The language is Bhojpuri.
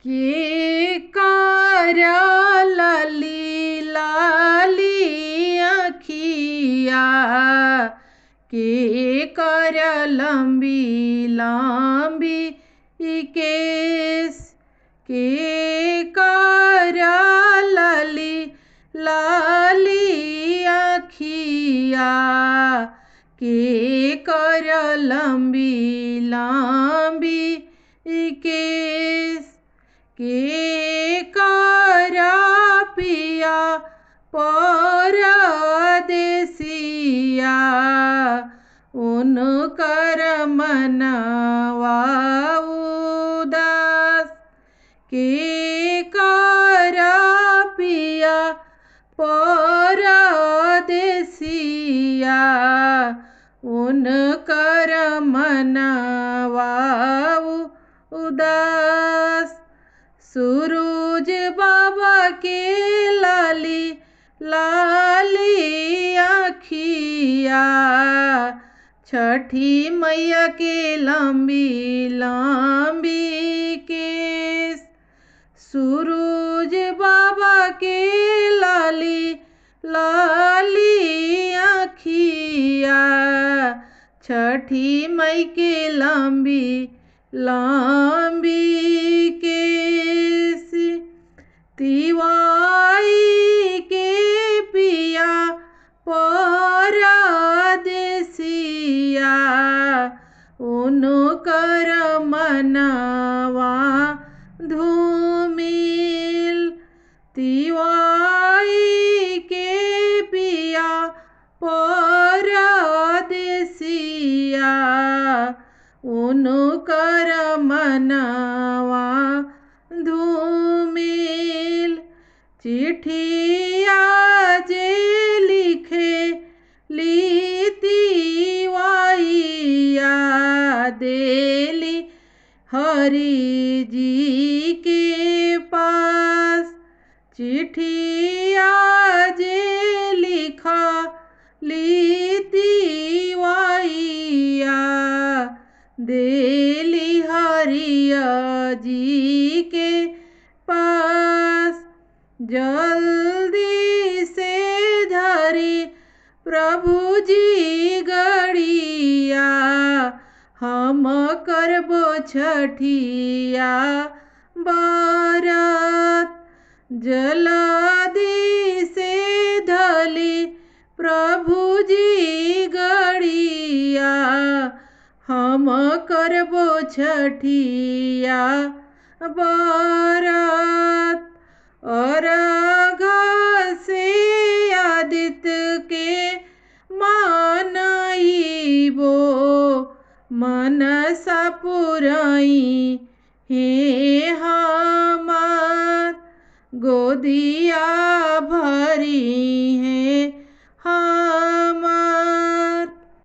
के कर लाली लाली अखिया, के कर लंबी लंबी केस, के कर लाली लाली अखिया, के कर लंबी लंबी केस, के कर पिया परदेसिया, उनकर मनवा उदास, के कर पिया परदेसिया, उनकर मनवा उदास। सूरज बाबा के लाली लाली अखिया, छठी मैया के लंबी लंबी केस, सूरज बाबा के लाली लाली अखिया, छठी मई के लंबी लंबी केस, तिवाई के पिया परदेसिया, उनकर मनवा धूमिल, तिवाई के पिया परदेसिया, उनकर मनवा धूमिल। चिट्ठिया जे लिखे लितिवाइया, देली हरि जी के पास, चिट्ठिया जे लिखा लितिवाइया, देली हरिया जी के पास। जल्दी से धरी प्रभु जी गड़िया, हम करबो छठिया बरत, जल्दी से धली प्रभु जी गड़िया, हम करबो छठिया बरत। अर्घ से आदित्य के मानइबो, मनसा पुरई हे हमार, गोदिया भरी है